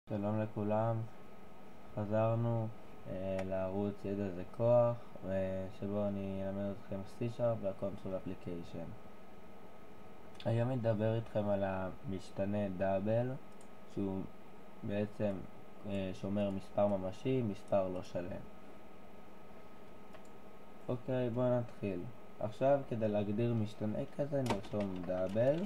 שלום לכולם, חזרנו לערוץ ידע זה כוח, שבו אני אלמד אתכם C# וה-Control Application. היום אדבר איתכם על המשתנה דאבל, שהוא בעצם שומר מספר ממשי, מספר לא שלם. אוקיי, בואו נתחיל. עכשיו כדי להגדיר משתנה כזה נרשום דאבל,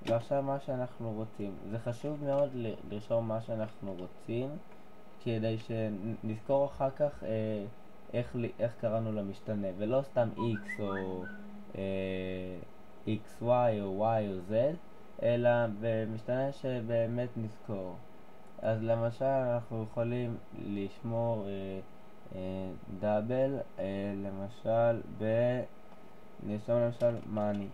ועכשיו מה שאנחנו רוצים. זה חשוב מאוד לרשום מה שאנחנו רוצים, כדי שנזכור אחר כך איך קראנו למשתנה, ולא סתם x או xy או y או z, אלא במשתנה שבאמת נזכור. אז למשל אנחנו יכולים לשמור דאבל, למשל נרשום למשל money.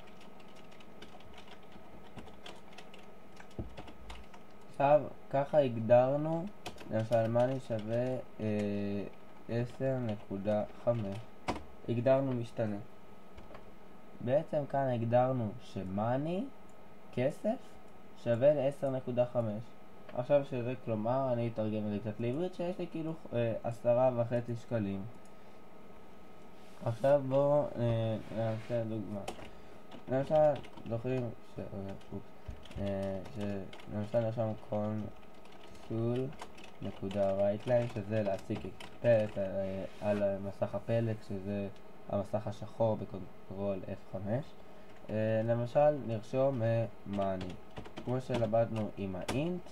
עכשיו ככה הגדרנו, למשל money שווה 10.5. הגדרנו משתנה. בעצם כאן הגדרנו שמאני, כסף, שווה ל-10.5. עכשיו שזה כלומר, אני אתרגם את זה קצת לעברית, שיש לי כאילו 10.5 שקלים. עכשיו בואו נעשה דוגמה. למשל, זוכרים למשל נרשום console.writeline, שזה להציג על מסך הפלג, שזה המסך השחור בקונטרול F5. למשל נרשום money, כמו שלמדנו עם ה-int,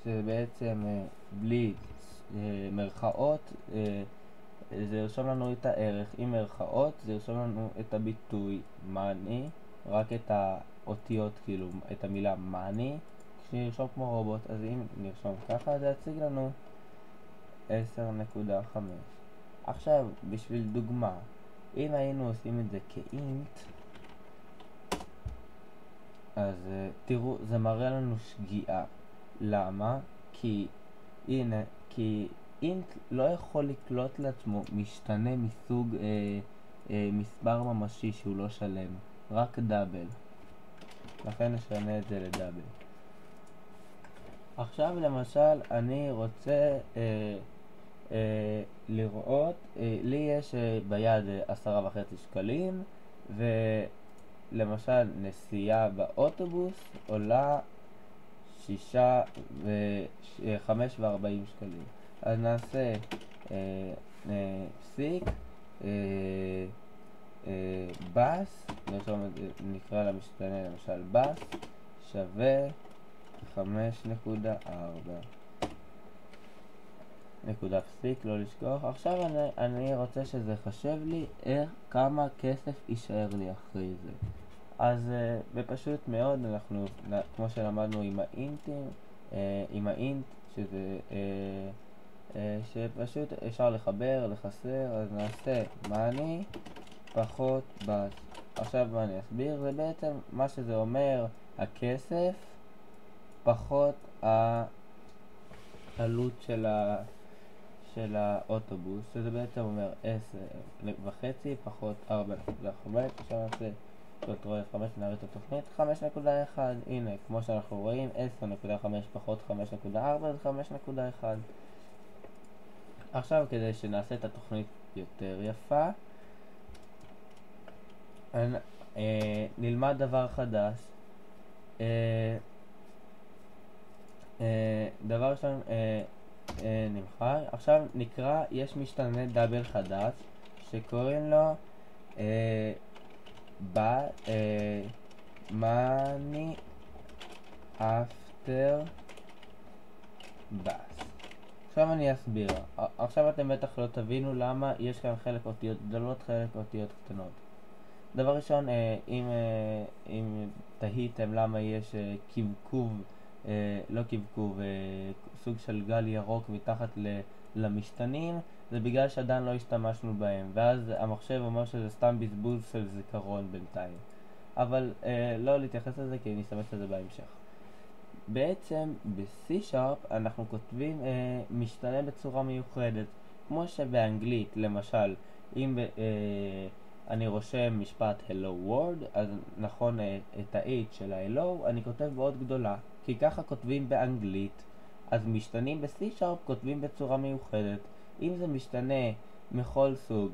שזה בעצם בלי מרכאות, זה ירשום לנו את הערך. עם מרכאות זה ירשום לנו את הביטוי money, רק את האותיות, כאילו את המילה money, כשירשום כמו רובוט. אז אם נרשום ככה זה יציג לנו 10.5. עכשיו בשביל דוגמה, אם היינו עושים את זה כאינט, אז תראו, זה מראה לנו שגיאה. למה? כי אינט לא יכול לקלוט לעצמו משתנה מסוג מספר ממשי שהוא לא שלם, רק דאבל. לכן נשנה את זה לדאבל. עכשיו למשל אני רוצה לראות, לי יש ביד 10.5 שקלים, ולמשל נסיעה באוטובוס עולה 5.40 שקלים. אז נעשה פסיק בס, נקרא למשתנה למשל בס שווה 5.4. נקודה פסיק, לא לשכוח. עכשיו אני רוצה שזה חשב לי כמה כסף יישאר לי אחרי זה. אז בפשוט מאוד, אנחנו כמו שלמדנו עם האינטים, עם האינט, שזה שפשוט אפשר לחבר, לחסר. אז נעשה money פחות בס. עכשיו מה אני אסביר? זה בעצם מה שזה אומר, הכסף פחות העלות של האוטובוס, שזה בעצם אומר 10.5 פחות 4.5. עכשיו נעשה קונטרול F5, נעריך את התוכנית 5.1. הנה, כמו שאנחנו רואים, 10.5 פחות 5.4 זה 5.1. עכשיו כדי שנעשה את התוכנית יותר יפה, נלמד דבר חדש. דבר ראשון נמחק. עכשיו נקרא, יש משתנה דאבל חדש שקוראים לו money after bus. עכשיו אני אסביר. עכשיו אתם בטח לא תבינו למה יש כאן חלק אותיות גדולות, חלק אותיות קטנות. דבר ראשון, אם תהיתם למה יש קבקוב, לא קבקוב, סוג של גל ירוק מתחת למשתנים, זה בגלל שעדיין לא השתמשנו בהם, ואז המחשב אומר שזה סתם בזבוז של זיכרון בינתיים. אבל לא להתייחס לזה, כי אני אשתמש לזה בהמשך. בעצם ב-C# אנחנו כותבים משתנה בצורה מיוחדת, כמו שבאנגלית למשל, אם אני רושם משפט hello world, אז נכון, את ה-H של ה-hello אני כותב מאוד גדולה, כי ככה כותבים באנגלית, אז משתנים ב-C# כותבים בצורה מיוחדת. אם זה משתנה מכל סוג,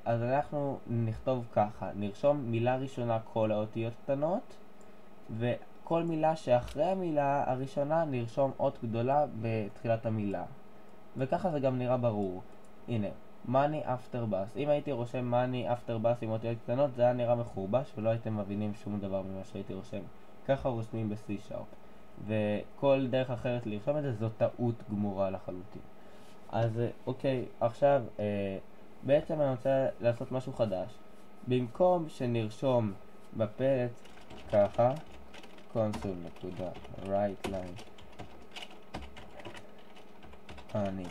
אז אנחנו נכתוב ככה, נרשום מילה ראשונה כל האותיות קטנות, וכל מילה שאחרי המילה הראשונה נרשום אות גדולה בתחילת המילה. וככה זה גם נראה ברור. הנה, money after bus. אם הייתי רושם money after bus עם אותיות קטנות, זה היה נראה מחורבש ולא הייתם מבינים שום דבר ממה שהייתי רושם. ככה רושמים ב-C#. וכל דרך אחרת לרשום את זה זו טעות גמורה לחלוטין. אז אוקיי, עכשיו בעצם אני רוצה לעשות משהו חדש. במקום שנרשום בפלט ככה console.writeline אני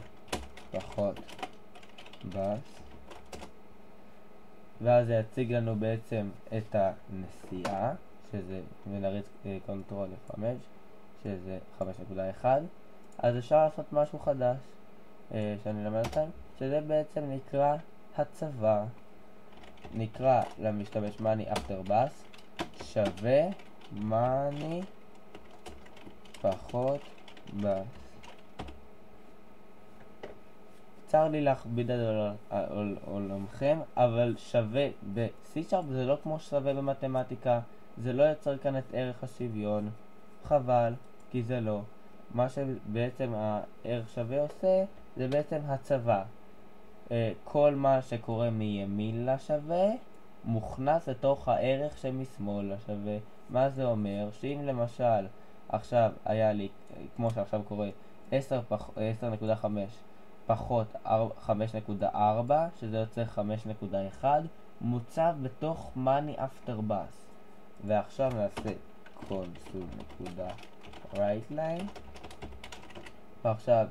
פחות בס, ואז זה יציג לנו בעצם את הנסיעה, שזה ונריץ קונטרול F5, שזה 5.1. אז אפשר לעשות משהו חדש שאני אלמד אתכם, שזה בעצם נקרא הצבה. נקרא למשתמש money after bus שווה money פחות בס. צר לי להכביד על עולמכם, אבל שווה ב-C# זה לא כמו שווה במתמטיקה, זה לא יוצר כאן את ערך השוויון, חבל, כי זה לא. מה שבעצם הערך שווה עושה, זה בעצם הצבה. כל מה שקורה מימין לשווה, מוכנס לתוך הערך שמשמאל לשווה. מה זה אומר? שאם למשל, עכשיו היה לי, כמו שעכשיו קורה, 10.5 פחות 5.4, שזה יוצא 5.1, מוצב בתוך money after bus. ועכשיו נעשה console.writeline, ועכשיו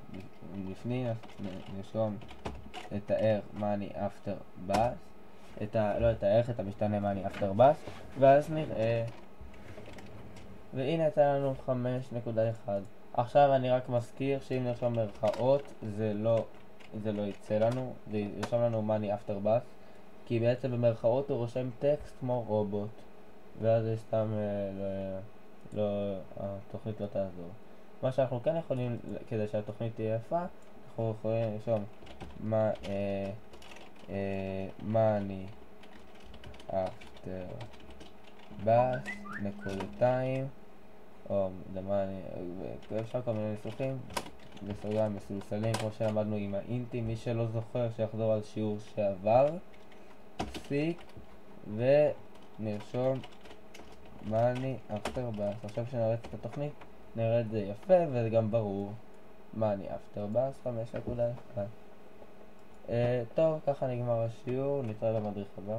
לפני נרשום את הערך money after bus, את המשתנה money after bus, ואז נראה, והנה יצא לנו 5.1. עכשיו אני רק מזכיר שאם נרשום מרכאות זה לא יצא לנו, זה ירשום לנו money after bus, כי בעצם במרכאות הוא רושם טקסט כמו רובוט, ואז זה סתם התוכנית לא תעזור. מה שאנחנו כן יכולים, כדי שהתוכנית תהיה יפה, אנחנו יכולים לרשום money after bus נקודתיים, או אפשר כל מיני ניסוחים בסוגריים מסולסלים כמו שלמדנו עם האינטים. מי שלא זוכר שיחזור על שיעור שעבר, פסיק ונרשום money after bus. עכשיו שנראה את התוכנית נראה את זה יפה וזה גם ברור. money after bus 5.1. טוב, ככה נגמר השיעור, נתראה במדריך הבא.